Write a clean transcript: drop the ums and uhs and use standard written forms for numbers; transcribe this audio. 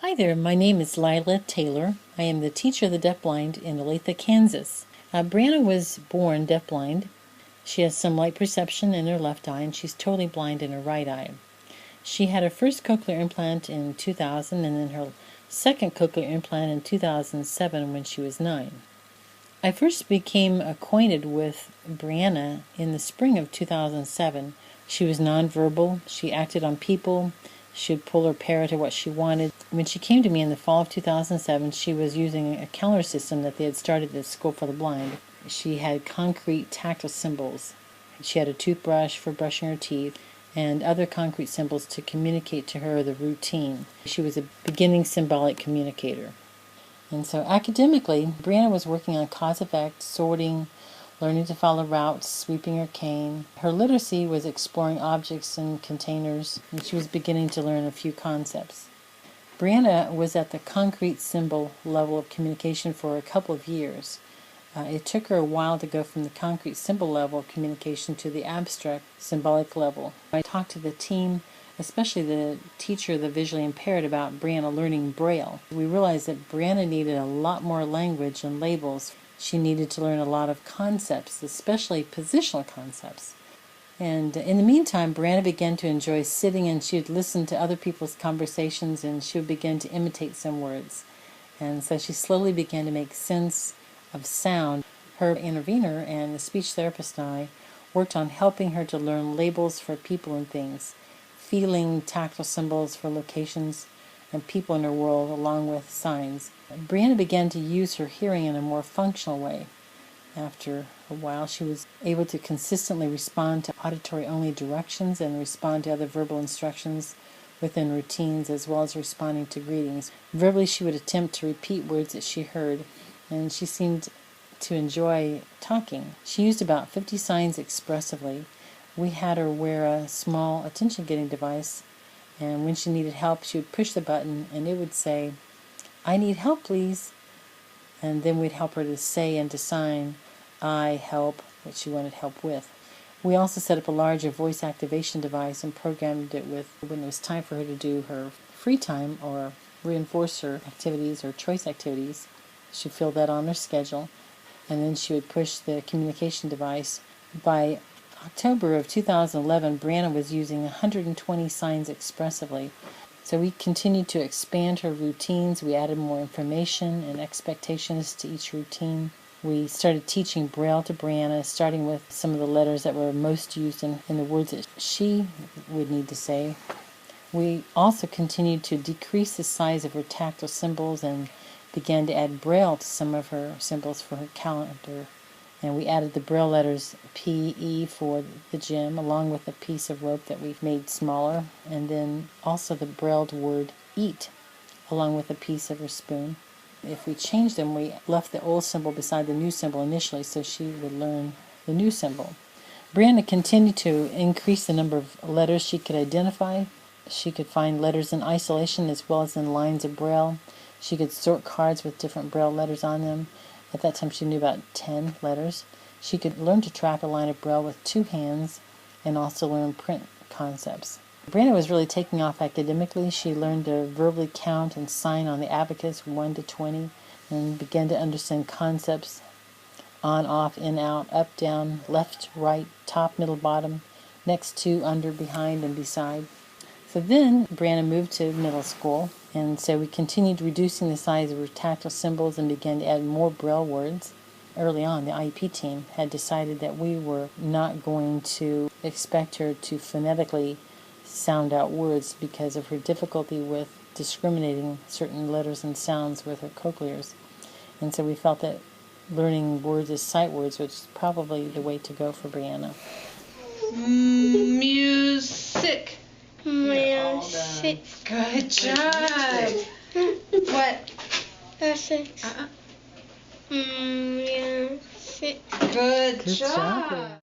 Hi there, my name is Lila Taylor. I am the teacher of the deafblind in Olathe, Kansas. Briana was born deafblind. She has some light perception in her left eye, and she's totally blind in her right eye. She had her first cochlear implant in 2000 and then her second cochlear implant in 2007 when she was 9. I first became acquainted with Briana in the spring of 2007. She was nonverbal. She acted on people. She would pull her parrot to what she wanted. When she came to me in the fall of 2007, she was using a calendar system that they had started at School for the Blind. She had concrete tactile symbols. She had a toothbrush for brushing her teeth and other concrete symbols to communicate to her the routine. She was a beginning symbolic communicator. And so academically, Briana was working on cause-effect, sorting, learning to follow routes, sweeping her cane. Her literacy was exploring objects and containers, and she was beginning to learn a few concepts. Briana was at the concrete symbol level of communication for a couple of years. It took her a while to go from the concrete symbol level of communication to the abstract symbolic level. I talked to the team, especially the teacher of the visually impaired, about Briana learning braille. We realized that Briana needed a lot more language and labels. She needed to learn a lot of concepts, especially positional concepts. And in the meantime, Briana began to enjoy sitting, and she would listen to other people's conversations, and she would begin to imitate some words. And so she slowly began to make sense of sound. Her intervener and the speech therapist and I worked on helping her to learn labels for people and things, feeling tactile symbols for locations and people in her world, along with signs. Briana began to use her hearing in a more functional way. After a while, she was able to consistently respond to auditory-only directions and respond to other verbal instructions within routines, as well as responding to greetings. Verbally, she would attempt to repeat words that she heard, and she seemed to enjoy talking. She used about 50 signs expressively. We had her wear a small attention-getting device, and when she needed help, she would push the button, and it would say, "I need help, please." And then we'd help her to say and to sign, "I help," what she wanted help with. We also set up a larger voice activation device and programmed it with, when it was time for her to do her free time or reinforcer activities or choice activities, she'd fill that on her schedule, and then she would push the communication device. By October of 2011, Briana was using 120 signs expressively. So we continued to expand her routines. We added more information and expectations to each routine. We started teaching Braille to Briana, starting with some of the letters that were most used in the words that she would need to say. We also continued to decrease the size of her tactile symbols and began to add Braille to some of her symbols for her calendar. And we added the Braille letters P-E for the gym, along with a piece of rope that we've made smaller, and then also the Brailled word eat, along with a piece of her spoon. If we changed them, we left the old symbol beside the new symbol initially, so she would learn the new symbol. Briana continued to increase the number of letters she could identify. She could find letters in isolation as well as in lines of Braille. She could sort cards with different Braille letters on them. At that time, she knew about 10 letters. She could learn to track a line of Braille with 2 hands and also learn print concepts. Briana was really taking off academically. She learned to verbally count and sign on the abacus 1 to 20 and began to understand concepts: on, off, in, out, up, down, left, right, top, middle, bottom, next to, under, behind, and beside. So then Briana moved to middle school, and so we continued reducing the size of her tactile symbols and began to add more Braille words. Early on, the IEP team had decided that we were not going to expect her to phonetically sound out words because of her difficulty with discriminating certain letters and sounds with her cochlears. And so we felt that learning words as sight words was probably the way to go for Briana. Music. Music. Good job. What? Music. Music. Good Good job. job.